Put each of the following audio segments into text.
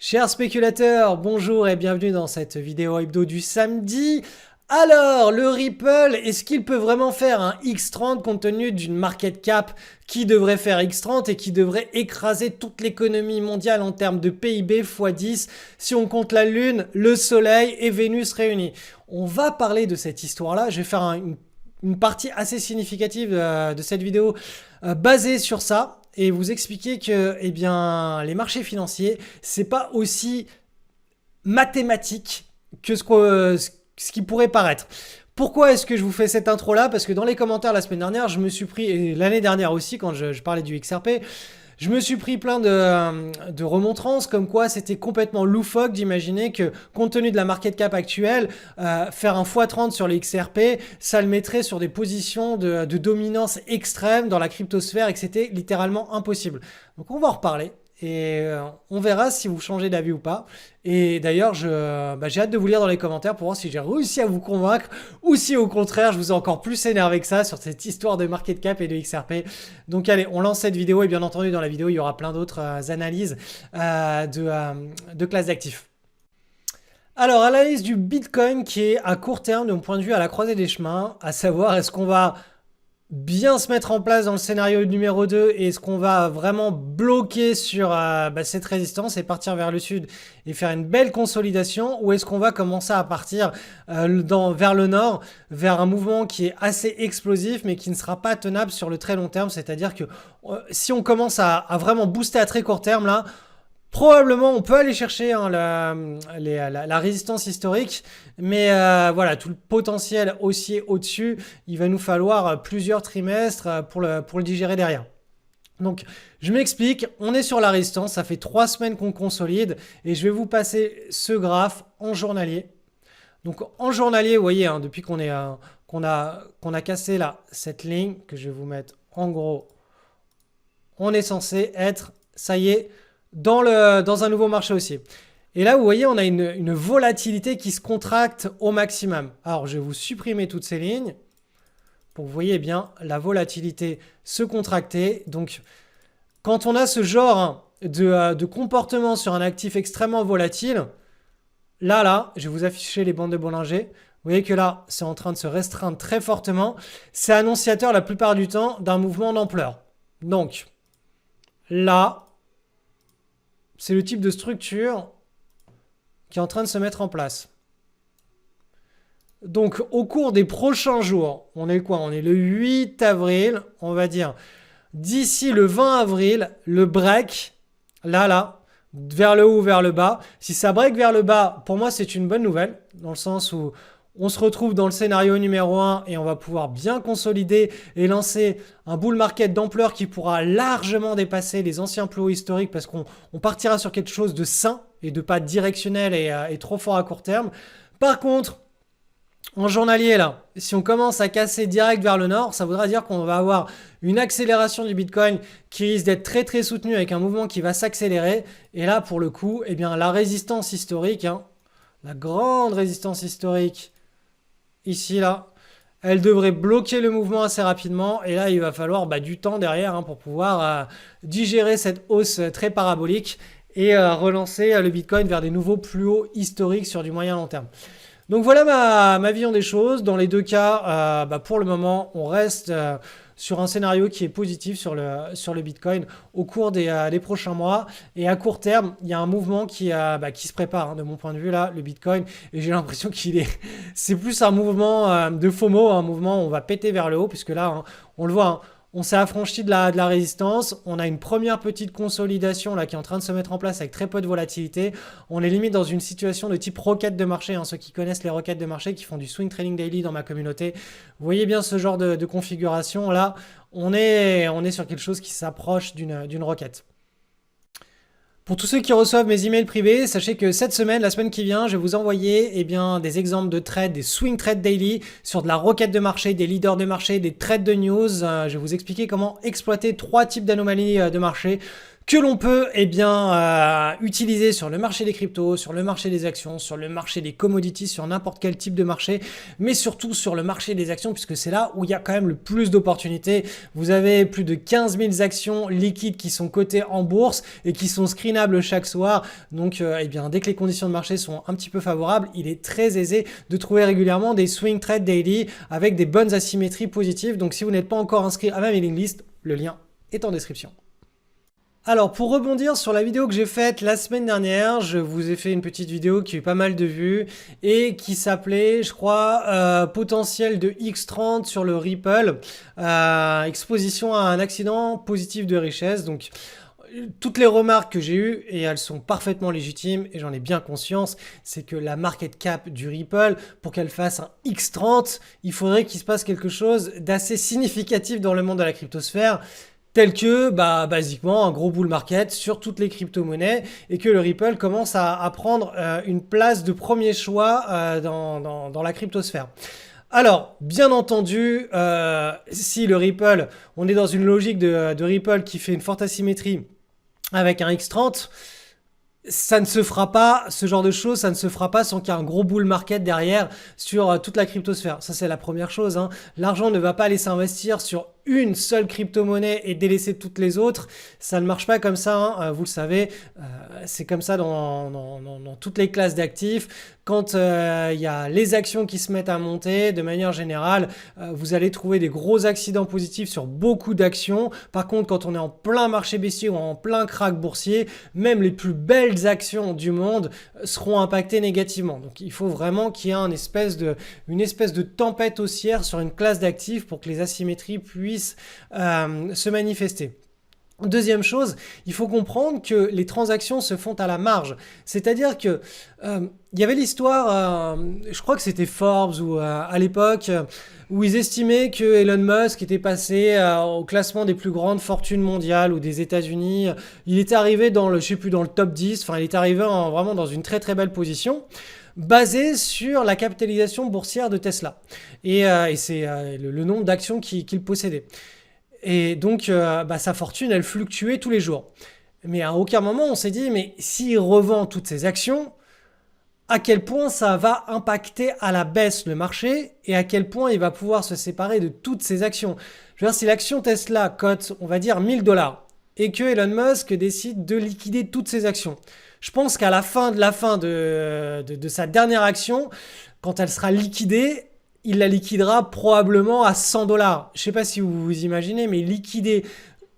Chers spéculateurs, bonjour et bienvenue dans cette vidéo hebdo du samedi. Alors, le Ripple, est-ce qu'il peut vraiment faire un X30 compte tenu d'une market cap qui devrait faire X30 et qui devrait écraser toute l'économie mondiale en termes de PIB x10 si on compte la Lune, le Soleil et Vénus réunis? On va parler de cette histoire-là. Je vais faire une partie assez significative de cette vidéo basée sur ça et vous expliquer que eh bien, les marchés financiers, c'est pas aussi mathématique que ce qui pourrait paraître. Pourquoi est-ce que je vous fais cette intro là? Parce que dans les commentaires la semaine dernière, je me suis pris, et l'année dernière aussi quand je parlais du XRP, je me suis pris plein de remontrances comme quoi c'était complètement loufoque d'imaginer que compte tenu de la market cap actuelle, faire un x30 sur les XRP, ça le mettrait sur des positions de dominance extrême dans la cryptosphère et que c'était littéralement impossible. Donc on va en reparler. Et on verra si vous changez d'avis ou pas. Et d'ailleurs, j'ai hâte de vous lire dans les commentaires pour voir si j'ai réussi à vous convaincre ou si au contraire, je vous ai encore plus énervé que ça sur cette histoire de market cap et de XRP. Donc allez, on lance cette vidéo et bien entendu, dans la vidéo, il y aura plein d'autres analyses de classes d'actifs. Alors, analyse du Bitcoin qui est à court terme, de mon point de vue, à la croisée des chemins, à savoir est-ce qu'on va bien se mettre en place dans le scénario numéro 2 et est-ce qu'on va vraiment bloquer sur cette résistance et partir vers le sud et faire une belle consolidation, ou est-ce qu'on va commencer à partir vers le nord, vers un mouvement qui est assez explosif mais qui ne sera pas tenable sur le très long terme? C'est-à-dire que si on commence à vraiment booster à très court terme là, probablement, on peut aller chercher la résistance historique, mais voilà, tout le potentiel haussier au-dessus, il va nous falloir plusieurs trimestres pour le digérer derrière. Donc, je m'explique, on est sur la résistance, ça fait 3 semaines qu'on consolide, et je vais vous passer ce graphe en journalier. Donc, en journalier, vous voyez, hein, depuis qu'on a cassé là, cette ligne, que je vais vous mettre en gros, on est censé être, ça y est, dans un nouveau marché haussier. Et là, vous voyez, on a une volatilité qui se contracte au maximum. Alors, je vais vous supprimer toutes ces lignes pour que vous voyez bien la volatilité se contracter. Donc, quand on a ce genre de comportement sur un actif extrêmement volatile, là, je vais vous afficher les bandes de Bollinger. Vous voyez que là, c'est en train de se restreindre très fortement. C'est annonciateur la plupart du temps d'un mouvement d'ampleur. Donc, là, c'est le type de structure qui est en train de se mettre en place. Donc, au cours des prochains jours, on est quoi? On est le 8 avril, on va dire. D'ici le 20 avril, le break, là, vers le haut, vers le bas. Si ça break vers le bas, pour moi, c'est une bonne nouvelle, dans le sens où on se retrouve dans le scénario numéro 1 et on va pouvoir bien consolider et lancer un bull market d'ampleur qui pourra largement dépasser les anciens plus hauts historiques parce qu'on partira sur quelque chose de sain et de pas directionnel et trop fort à court terme. Par contre, en journalier, là, si on commence à casser direct vers le nord, ça voudra dire qu'on va avoir une accélération du Bitcoin qui risque d'être très très soutenue avec un mouvement qui va s'accélérer. Et là, pour le coup, eh bien, la résistance historique, hein, la grande résistance historique, ici, là, elle devrait bloquer le mouvement assez rapidement. Et là, il va falloir du temps derrière pour pouvoir digérer cette hausse très parabolique et relancer le Bitcoin vers des nouveaux plus hauts historiques sur du moyen long terme. Donc voilà ma vision des choses. Dans les deux cas, pour le moment, on reste sur un scénario qui est positif sur le Bitcoin au cours des prochains mois. Et à court terme, il y a un mouvement qui se prépare, de mon point de vue, là, le Bitcoin. Et j'ai l'impression c'est plus un mouvement de FOMO, un mouvement où on va péter vers le haut, puisque là, on le voit, on s'est affranchi de la résistance. On a une première petite consolidation là qui est en train de se mettre en place avec très peu de volatilité. On est limite dans une situation de type requête de marché. Ceux qui connaissent les requêtes de marché, qui font du swing trading daily dans ma communauté, vous voyez bien ce genre de configuration. Là, on est sur quelque chose qui s'approche d'une requête. Pour tous ceux qui reçoivent mes emails privés, sachez que cette semaine, la semaine qui vient, je vais vous envoyer des exemples de trades, des swing trades daily sur de la requête de marché, des leaders de marché, des trades de news. Je vais vous expliquer comment exploiter 3 types d'anomalies de marché. que l'on peut utiliser sur le marché des cryptos, sur le marché des actions, sur le marché des commodities, sur n'importe quel type de marché, mais surtout sur le marché des actions puisque c'est là où il y a quand même le plus d'opportunités. Vous avez plus de 15 000 actions liquides qui sont cotées en bourse et qui sont screenables chaque soir. Donc dès que les conditions de marché sont un petit peu favorables, il est très aisé de trouver régulièrement des swing trade daily avec des bonnes asymétries positives. Donc si vous n'êtes pas encore inscrit à ma mailing list, le lien est en description. Alors pour rebondir sur la vidéo que j'ai faite la semaine dernière, je vous ai fait une petite vidéo qui a eu pas mal de vues et qui s'appelait, je crois, potentiel de X30 sur le Ripple, exposition à un accident positif de richesse. Donc toutes les remarques que j'ai eues, et elles sont parfaitement légitimes et j'en ai bien conscience, c'est que la market cap du Ripple, pour qu'elle fasse un X30, il faudrait qu'il se passe quelque chose d'assez significatif dans le monde de la cryptosphère, tel que basiquement un gros bull market sur toutes les crypto-monnaies et que le Ripple commence à prendre une place de premier choix dans la cryptosphère. Alors, bien entendu, si le Ripple, on est dans une logique de Ripple qui fait une forte asymétrie avec un X30, ça ne se fera pas, ce genre de choses, ça ne se fera pas sans qu'il y ait un gros bull market derrière sur toute la cryptosphère. Ça, c'est la première chose, hein. L'argent ne va pas aller s'investir sur une seule crypto-monnaie et délaisser toutes les autres. Ça ne marche pas comme ça, hein. Vous le savez, c'est comme ça dans toutes les classes d'actifs. Quand il y a les actions qui se mettent à monter, de manière générale, vous allez trouver des gros accidents positifs sur beaucoup d'actions. Par contre, quand on est en plein marché baissier ou en plein krach boursier, même les plus belles actions du monde seront impactées négativement. Donc il faut vraiment qu'il y ait une espèce de tempête haussière sur une classe d'actifs pour que les asymétries puissent se manifester. Deuxième chose, il faut comprendre que les transactions se font à la marge. C'est-à-dire que il y avait l'histoire, je crois que c'était Forbes ou à l'époque, où ils estimaient que Elon Musk était passé au classement des plus grandes fortunes mondiales ou des États-Unis. Il était arrivé dans le, je sais plus, dans le top 10. Enfin, il est arrivé vraiment dans une très très belle position, basé sur la capitalisation boursière de Tesla et c'est le nombre d'actions qu'il possédait. Et donc, sa fortune, elle fluctuait tous les jours. Mais à aucun moment, on s'est dit, mais s'il revend toutes ses actions, à quel point ça va impacter à la baisse le marché et à quel point il va pouvoir se séparer de toutes ses actions. Je veux dire, si l'action Tesla cote, on va dire, 1000 $ et que Elon Musk décide de liquider toutes ses actions, je pense qu'à la fin de sa dernière action, quand elle sera liquidée, il la liquidera probablement à 100 $. Je ne sais pas si vous vous imaginez, mais liquider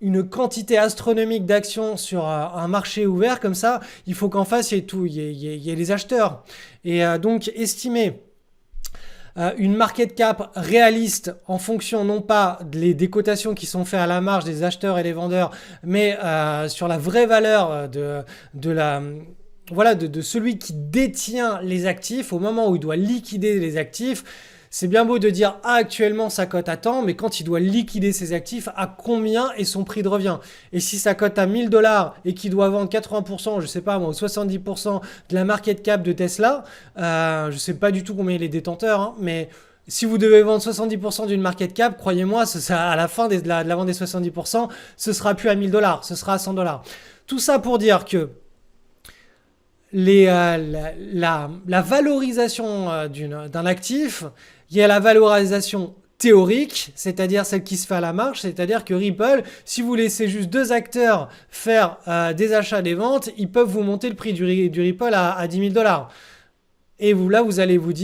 une quantité astronomique d'actions sur un marché ouvert comme ça, il faut qu'en face, il y ait les acheteurs. Et donc, estimer une market cap réaliste en fonction non pas des cotations qui sont faites à la marge des acheteurs et des vendeurs, mais sur la vraie valeur de celui qui détient les actifs au moment où il doit liquider les actifs. C'est bien beau de dire actuellement ça cote à tant, mais quand il doit liquider ses actifs, à combien est son prix de revient? Et si ça cote à 1000 $ et qu'il doit vendre 80%, je sais pas moi, ou 70% de la market cap de Tesla, je sais pas du tout combien il est détenteur, hein, mais si vous devez vendre 70% d'une market cap, croyez-moi, à la fin de la vente des 70%, ce sera plus à 1000 $, ce sera à 100 $. Tout ça pour dire que la valorisation d'un actif, il y a la valorisation théorique, c'est-à-dire celle qui se fait à la marge, c'est-à-dire que Ripple, si vous laissez juste deux acteurs faire des achats, des ventes, ils peuvent vous monter le prix du Ripple à 10 000 $. Et vous allez vous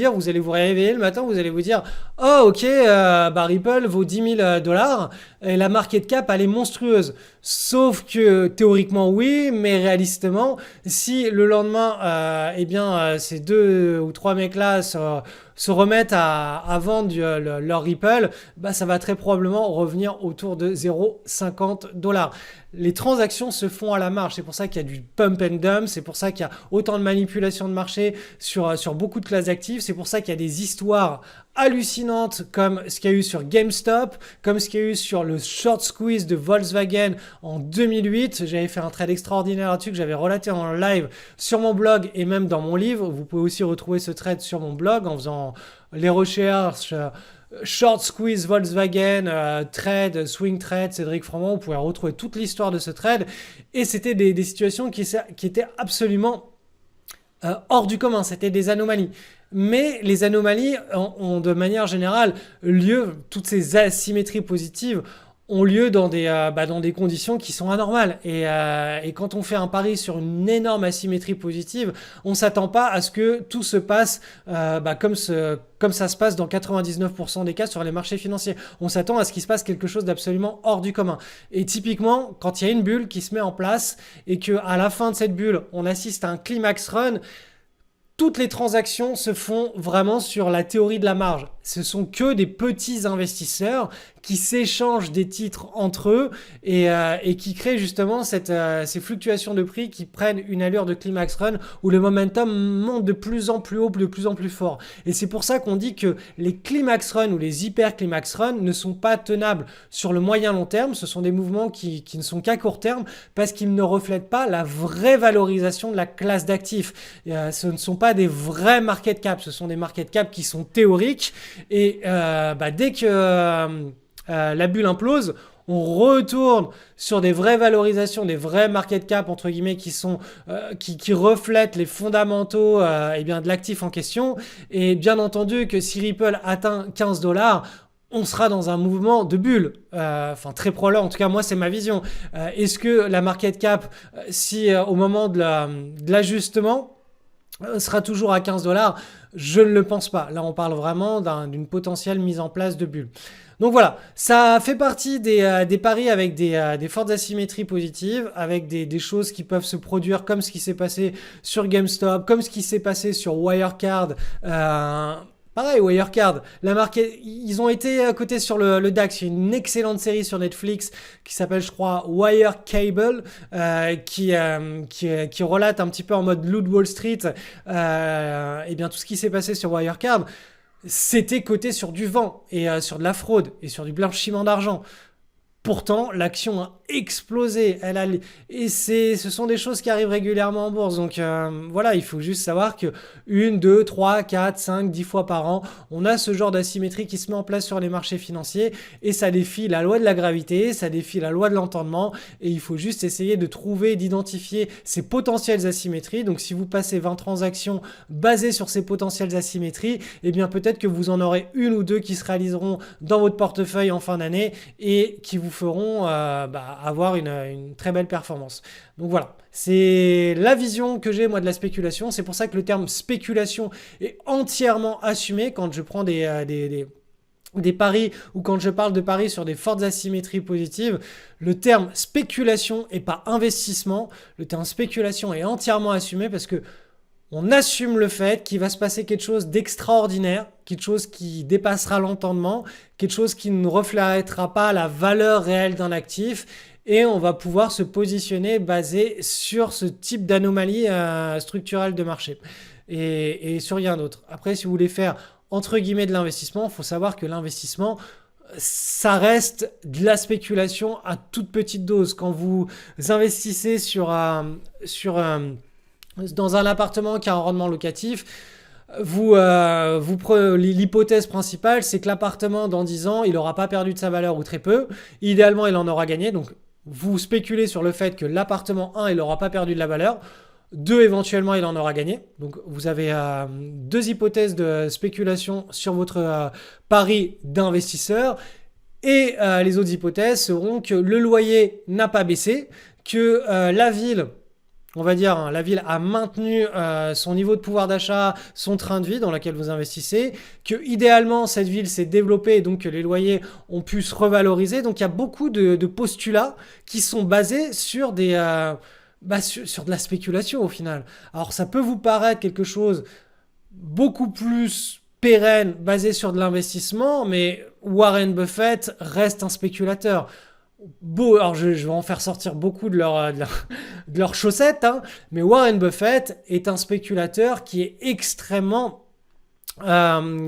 réveiller le matin, vous allez vous dire « Oh ok, Ripple vaut 10 000 $ et la market cap elle est monstrueuse. » Sauf que théoriquement oui, mais réalistement, si le lendemain, ces deux ou trois mecs-là se remettent à vendre leur Ripple, ça va très probablement revenir autour de 0,50 $. Les transactions se font à la marge, c'est pour ça qu'il y a du pump and dump, c'est pour ça qu'il y a autant de manipulation de marché sur beaucoup de classes d'actifs, c'est pour ça qu'il y a des histoires hallucinantes comme ce qu'il y a eu sur GameStop, comme ce qu'il y a eu sur le short squeeze de Volkswagen en 2008. J'avais fait un trade extraordinaire là-dessus que j'avais relaté en live sur mon blog et même dans mon livre. Vous pouvez aussi retrouver ce trade sur mon blog en faisant les recherches Short Squeeze Volkswagen, trade, swing trade, Cédric Froment, vous pouvez retrouver toute l'histoire de ce trade. Et c'était des situations qui étaient absolument hors du commun, c'était des anomalies. Mais les anomalies ont de manière générale lieu, toutes ces asymétries positives ont lieu dans des conditions qui sont anormales. Et quand on fait un pari sur une énorme asymétrie positive, on ne s'attend pas à ce que tout se passe comme ça se passe dans 99% des cas sur les marchés financiers. On s'attend à ce qu'il se passe quelque chose d'absolument hors du commun. Et typiquement, quand il y a une bulle qui se met en place et qu'à la fin de cette bulle, on assiste à un climax run, toutes les transactions se font vraiment sur la théorie de la marge. Ce sont que des petits investisseurs qui s'échangent des titres entre eux et qui créent justement ces fluctuations de prix qui prennent une allure de climax run où le momentum monte de plus en plus haut, de plus en plus fort. Et c'est pour ça qu'on dit que les climax run ou les hyper climax run ne sont pas tenables sur le moyen long terme. Ce sont des mouvements qui ne sont qu'à court terme parce qu'ils ne reflètent pas la vraie valorisation de la classe d'actifs. Ce ne sont pas des vrais market caps, ce sont des market caps qui sont théoriques et dès que la bulle implose, on retourne sur des vraies valorisations, des vrais market cap entre guillemets qui reflètent les fondamentaux de l'actif en question. Et bien entendu que si Ripple atteint 15 $, on sera dans un mouvement de bulle. Très probablement, en tout cas moi c'est ma vision. Est-ce que la market cap, si au moment de l'ajustement, sera toujours à 15 $, je ne le pense pas. Là, on parle vraiment d'une potentielle mise en place de bulle. Donc voilà, ça fait partie des paris avec des fortes asymétries positives, avec des choses qui peuvent se produire comme ce qui s'est passé sur GameStop, comme ce qui s'est passé sur Wirecard. Pareil, Wirecard, ils ont été cotés sur le DAX. Il y a une excellente série sur Netflix qui s'appelle, je crois, Wire Cable, qui relate un petit peu en mode Loot Wall Street, tout ce qui s'est passé sur Wirecard. C'était coté sur du vent et sur de la fraude et sur du blanchiment d'argent. Pourtant, l'action a explosé. Ce sont des choses qui arrivent régulièrement en bourse. Donc voilà, il faut juste savoir que 1, 2, 3, 4, 5, 10 fois par an, on a ce genre d'asymétrie qui se met en place sur les marchés financiers et ça défie la loi de la gravité, ça défie la loi de l'entendement et il faut juste essayer de trouver, d'identifier ces potentielles asymétries. Donc si vous passez 20 transactions basées sur ces potentielles asymétries, eh bien peut-être que vous en aurez une ou deux qui se réaliseront dans votre portefeuille en fin d'année et qui vous feront avoir une très belle performance. Donc voilà, c'est la vision que j'ai moi de la spéculation. C'est pour ça que le terme spéculation est entièrement assumé quand je prends des paris ou quand je parle de paris sur des fortes asymétries positives. Le terme spéculation et pas investissement. Le terme spéculation est entièrement assumé parce que on assume le fait qu'il va se passer quelque chose d'extraordinaire, quelque chose qui dépassera l'entendement, quelque chose qui ne reflètera pas la valeur réelle d'un actif et on va pouvoir se positionner basé sur ce type d'anomalie structurelle de marché et sur rien d'autre. Après, si vous voulez faire entre guillemets de l'investissement, il faut savoir que l'investissement, ça reste de la spéculation à toute petite dose. Quand vous investissez dans un appartement qui a un rendement locatif, l'hypothèse principale, c'est que l'appartement, dans 10 ans, il n'aura pas perdu de sa valeur ou très peu. Idéalement, il en aura gagné. Donc, vous spéculez sur le fait que l'appartement 1, il n'aura pas perdu de la valeur. 2, éventuellement, il en aura gagné. Donc, vous avez deux hypothèses de spéculation sur votre pari d'investisseur. Et les autres hypothèses seront que le loyer n'a pas baissé, que la ville... On va dire, la ville a maintenu son niveau de pouvoir d'achat, son train de vie dans lequel vous investissez, que idéalement cette ville s'est développée et donc que les loyers ont pu se revaloriser. Donc il y a beaucoup de postulats qui sont basés sur sur de la spéculation au final. Alors ça peut vous paraître quelque chose beaucoup plus pérenne, basé sur de l'investissement, mais Warren Buffett reste un spéculateur. Alors je vais en faire sortir beaucoup de leurs chaussettes, hein, mais Warren Buffett est un spéculateur qui est extrêmement, bon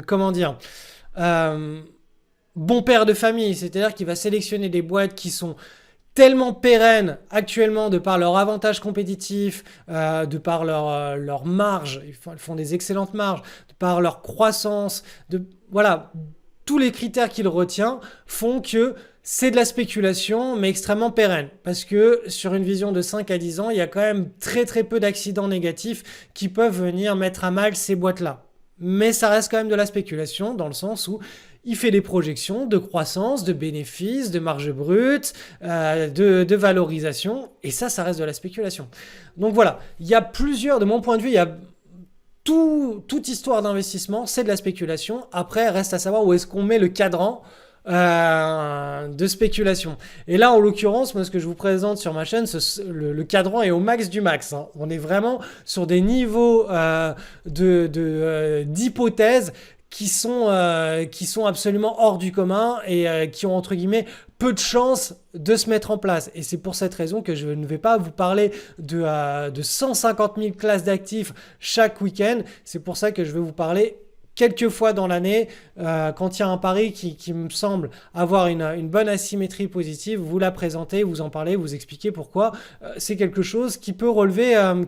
père de famille, c'est-à-dire qu'il va sélectionner des boîtes qui sont tellement pérennes actuellement de par leur avantage compétitif, de par leur marge, ils font des excellentes marges, de par leur croissance, voilà. tous les critères qu'il retient font que c'est de la spéculation, mais extrêmement pérenne. Parce que sur une vision de 5 à 10 ans, il y a quand même très très peu d'accidents négatifs qui peuvent venir mettre à mal ces boîtes-là. Mais ça reste quand même de la spéculation dans le sens où il fait des projections de croissance, de bénéfices, de marge brute, de valorisation. Et ça reste de la spéculation. Donc voilà, il y a plusieurs, de mon point de vue, il y a toute histoire d'investissement, c'est de la spéculation. Après, reste à savoir où est-ce qu'on met le cadran de spéculation. Et là, en l'occurrence, moi, ce que je vous présente sur ma chaîne, le cadran est au max du max. Hein. On est vraiment sur des niveaux d'hypothèses qui sont absolument hors du commun et qui ont, entre guillemets, peu de chances de se mettre en place. Et c'est pour cette raison que je ne vais pas vous parler de 150 000 classes d'actifs chaque week-end. C'est pour ça que je vais vous parler quelques fois dans l'année, quand il y a un pari qui me semble avoir une bonne asymétrie positive, vous la présentez, vous en parlez, vous expliquez pourquoi. C'est quelque chose qui peut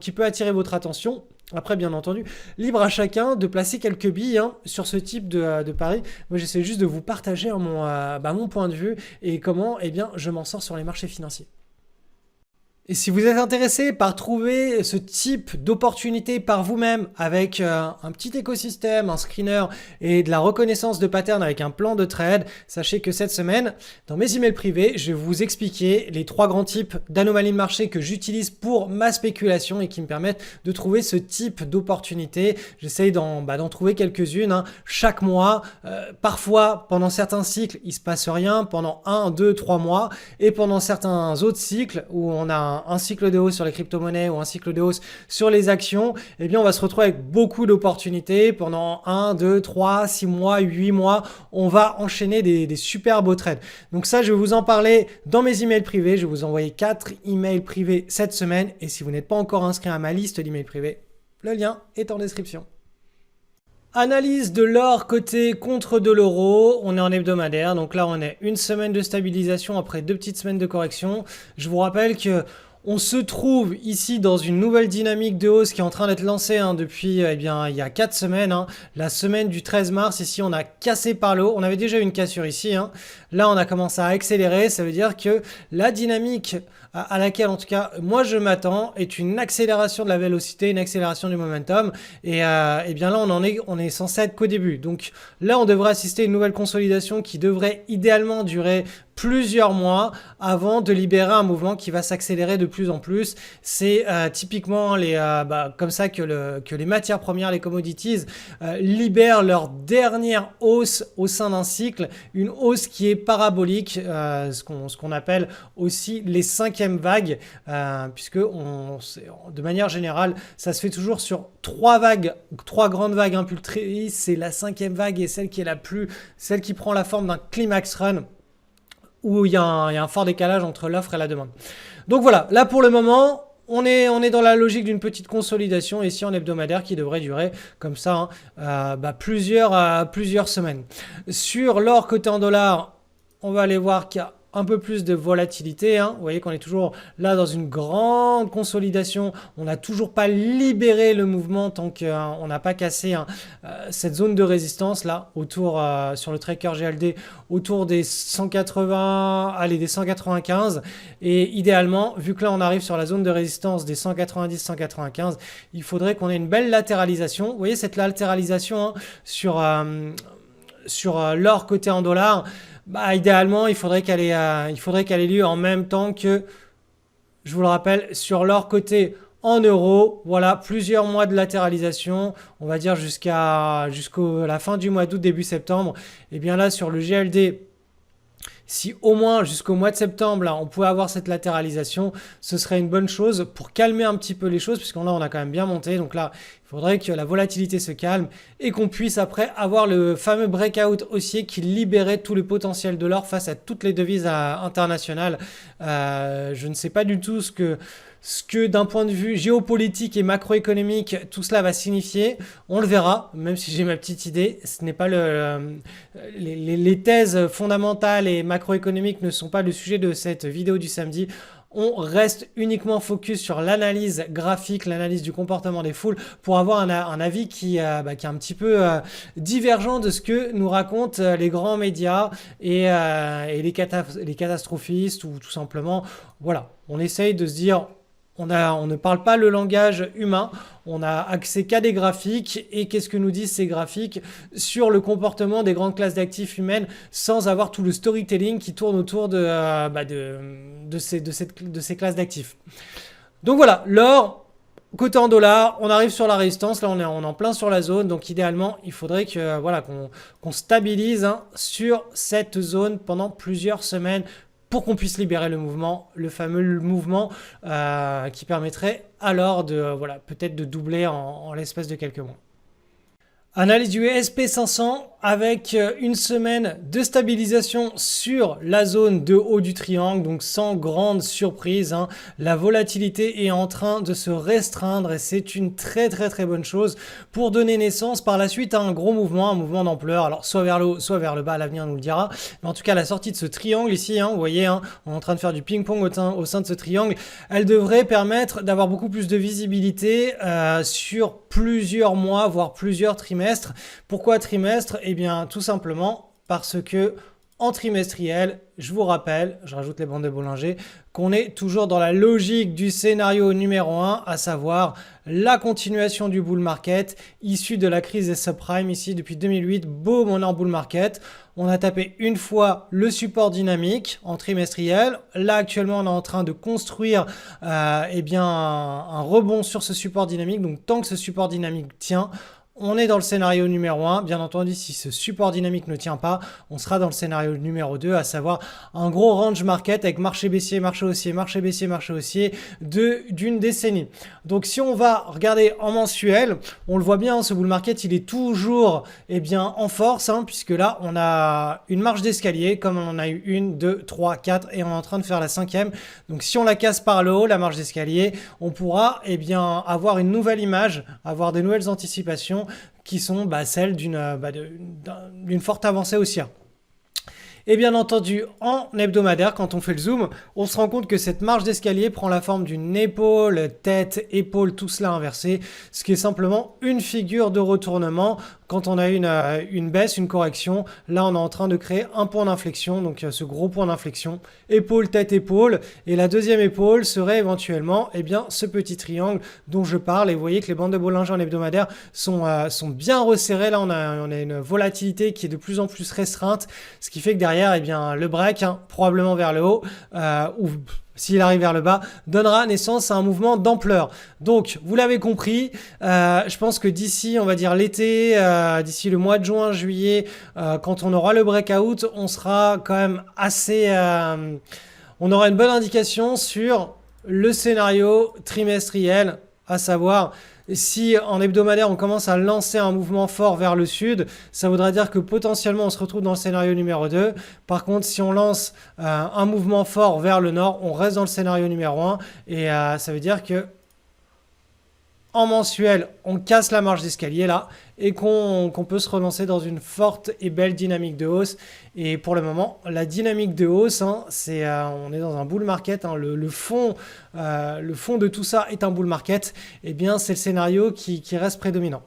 qui peut attirer votre attention. Après, bien entendu, libre à chacun de placer quelques billes sur ce type de pari. Moi, j'essaie juste de vous partager mon point de vue et comment je m'en sors sur les marchés financiers. Et si vous êtes intéressé par trouver ce type d'opportunité par vous-même avec un petit écosystème, un screener et de la reconnaissance de pattern avec un plan de trade, sachez que cette semaine, dans mes emails privés, je vais vous expliquer les 3 grands types d'anomalies de marché que j'utilise pour ma spéculation et qui me permettent de trouver ce type d'opportunité. J'essaye d'en trouver quelques-unes chaque mois. Parfois, pendant certains cycles, il ne se passe rien pendant 1, 2, 3 mois. Et pendant certains autres cycles où on a un cycle de hausse sur les crypto-monnaies ou un cycle de hausse sur les actions, on va se retrouver avec beaucoup d'opportunités pendant 1, 2, 3, 6 mois, 8 mois. On va enchaîner des super beaux trades. Donc ça, je vais vous en parler dans mes emails privés. Je vais vous envoyer 4 emails privés cette semaine. Et si vous n'êtes pas encore inscrit à ma liste d'emails privés, le lien est en description. Analyse de l'or côté contre de l'euro, on est en hebdomadaire, donc là on est une semaine de stabilisation après 2 petites semaines de correction. Je vous rappelle que on se trouve ici dans une nouvelle dynamique de hausse qui est en train d'être lancée depuis il y a 4 semaines. La semaine du 13 mars, ici on a cassé par le haut, on avait déjà eu une cassure ici. Là on a commenccommencé à accélérer, ça veut dire que la dynamique à laquelle en tout cas moi je m'attends est une accélération de la vélocité, une accélération du momentum et bien là on est censé être qu'au début. Donc là on devrait assister à une nouvelle consolidation qui devrait idéalement durer plusieurs mois avant de libérer un mouvement qui va s'accélérer de plus en plus. C'est typiquement comme ça que les matières premières, les commodities, libèrent leur dernière hausse au sein d'un cycle, une hausse qui est parabolique, ce qu'on appelle aussi les 5e vagues, puisque de manière générale, ça se fait toujours sur 3 grandes vagues impulsées. C'est la 5e vague et celle qui prend la forme d'un climax run, où il y a un fort décalage entre l'offre et la demande. Donc voilà, là pour le moment, on est dans la logique d'une petite consolidation ici en hebdomadaire qui devrait durer comme ça plusieurs semaines. Sur l'or coté en dollars, on va aller voir qu'il y a un peu plus de volatilité. Vous voyez qu'on est toujours là dans une grande consolidation. On n'a toujours pas libéré le mouvement tant qu'on n'a pas cassé cette zone de résistance là autour sur le tracker GLD autour des 180, allez des 195. Et idéalement, vu que là on arrive sur la zone de résistance des 190-195, il faudrait qu'on ait une belle latéralisation. Vous voyez cette latéralisation sur l'or coté en dollars. Idéalement, il faudrait qu'elle ait lieu en même temps que, je vous le rappelle, sur l'or coté en euros. Voilà, plusieurs mois de latéralisation, on va dire jusqu'à la fin du mois d'août, début septembre. Et bien là, sur le GLD, si au moins jusqu'au mois de septembre, là, on pouvait avoir cette latéralisation, ce serait une bonne chose pour calmer un petit peu les choses, puisqu'on là, on a quand même bien monté. Donc là, il faudrait que la volatilité se calme et qu'on puisse après avoir le fameux breakout haussier qui libérait tout le potentiel de l'or face à toutes les devises internationales. Je ne sais pas du tout ce que d'un point de vue géopolitique et macroéconomique, tout cela va signifier. On le verra, même si j'ai ma petite idée. Ce n'est pas les thèses fondamentales et macroéconomiques ne sont pas le sujet de cette vidéo du samedi. on reste uniquement focus sur l'analyse graphique, l'analyse du comportement des foules pour avoir un avis qui est un petit peu divergent de ce que nous racontent les grands médias et les catastrophistes ou tout simplement, voilà, on essaye de se dire, on ne parle pas le langage humain, on a accès qu'à des graphiques et qu'est-ce que nous disent ces graphiques sur le comportement des grandes classes d'actifs humaines sans avoir tout le storytelling qui tourne autour de ces classes d'actifs. Donc voilà, l'or, côté en dollars, on arrive sur la résistance, là on est en plein sur la zone, donc idéalement il faudrait que voilà qu'on stabilise sur cette zone pendant plusieurs semaines pour qu'on puisse libérer le mouvement, le fameux mouvement qui permettrait alors de peut-être de doubler en l'espace de quelques mois. Analyse du SP500 avec une semaine de stabilisation sur la zone de haut du triangle, donc sans grande surprise, la volatilité est en train de se restreindre et c'est une très bonne chose pour donner naissance par la suite à un gros mouvement, un mouvement d'ampleur, alors soit vers le haut, soit vers le bas, l'avenir nous le dira, mais en tout cas la sortie de ce triangle ici, vous voyez, on est en train de faire du ping-pong au sein de ce triangle, elle devrait permettre d'avoir beaucoup plus de visibilité sur plusieurs mois, voire plusieurs trimestres. Pourquoi trimestre? Eh bien, tout simplement parce que en trimestriel, je vous rappelle, je rajoute les bandes de Bollinger, qu'on est toujours dans la logique du scénario numéro 1, à savoir la continuation du bull market issu de la crise des subprimes ici depuis 2008. Boum, on est en bull market. On a tapé une fois le support dynamique en trimestriel. Là, actuellement, on est en train de construire un rebond sur ce support dynamique. Donc, tant que ce support dynamique tient, on est dans le scénario numéro 1. Bien entendu, si ce support dynamique ne tient pas, on sera dans le scénario numéro 2, à savoir un gros range market avec marché baissier, marché haussier, marché baissier, marché haussier d'une décennie. Donc, si on va regarder en mensuel, on le voit bien, ce bull market, il est toujours en force, puisque là, on a une marche d'escalier, comme on en a eu 1, 2, 3, 4, et on est en train de faire la 5e. Donc, si on la casse par le haut, la marche d'escalier, on pourra avoir une nouvelle image, avoir de nouvelles anticipations qui sont celles d'une forte avancée haussière. Et bien entendu, en hebdomadaire, quand on fait le zoom, on se rend compte que cette marche d'escalier prend la forme d'une épaule, tête, épaule, tout cela inversé, ce qui est simplement une figure de retournement. Quand on a une baisse, une correction, là on est en train de créer un point d'inflexion, donc ce gros point d'inflexion, épaule, tête, épaule, et la deuxième épaule serait éventuellement ce petit triangle dont je parle, et vous voyez que les bandes de Bollinger en hebdomadaire sont bien resserrées, là on a une volatilité qui est de plus en plus restreinte, ce qui fait que derrière, le break, probablement vers le haut, ou s'il arrive vers le bas, donnera naissance à un mouvement d'ampleur. Donc, vous l'avez compris, je pense que d'ici, on va dire l'été, d'ici le mois de juin, juillet, quand on aura le breakout, on sera quand même assez... on aura une bonne indication sur le scénario trimestriel, à savoir... Si en hebdomadaire, on commence à lancer un mouvement fort vers le sud, ça voudra dire que potentiellement, on se retrouve dans le scénario numéro 2. Par contre, si on lance un mouvement fort vers le nord, on reste dans le scénario numéro 1. Et ça veut dire que en mensuel, on casse la marche d'escalier là et qu'on peut se relancer dans une forte et belle dynamique de hausse. Et pour le moment, la dynamique de hausse, on est dans un bull market. Le fond de tout ça est un bull market. Eh bien, c'est le scénario qui reste prédominant.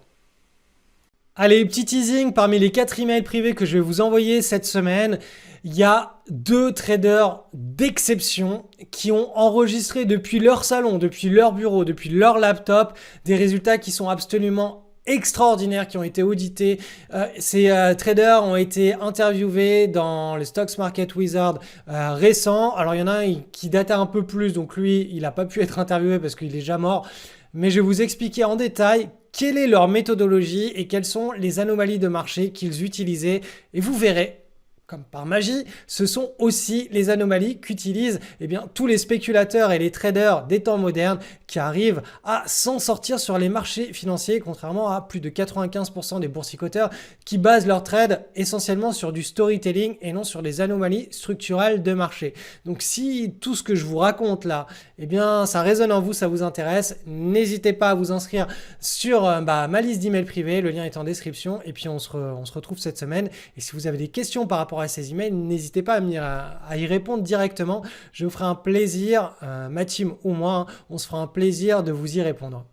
Allez, petit teasing parmi les 4 emails privés que je vais vous envoyer cette semaine. Il y a 2 traders d'exception qui ont enregistré depuis leur salon, depuis leur bureau, depuis leur laptop, des résultats qui sont absolument extraordinaires, qui ont été audités. Ces traders ont été interviewés dans le Stocks Market Wizard récent. Alors, il y en a un qui datait un peu plus, donc lui, il n'a pas pu être interviewé parce qu'il est déjà mort. Mais je vais vous expliquer en détail quelle est leur méthodologie et quelles sont les anomalies de marché qu'ils utilisaient. Et vous verrez, comme par magie, ce sont aussi les anomalies qu'utilisent tous les spéculateurs et les traders des temps modernes qui arrivent à s'en sortir sur les marchés financiers, contrairement à plus de 95% des boursicoteurs qui basent leur trade essentiellement sur du storytelling et non sur des anomalies structurelles de marché. Donc si tout ce que je vous raconte là, ça résonne en vous, ça vous intéresse, n'hésitez pas à vous inscrire sur ma liste d'emails privés, le lien est en description et puis on se retrouve cette semaine. Et si vous avez des questions par rapport rapport à ces emails, n'hésitez pas à y répondre directement. Je vous ferai un plaisir, ma team ou moi, on se fera un plaisir de vous y répondre.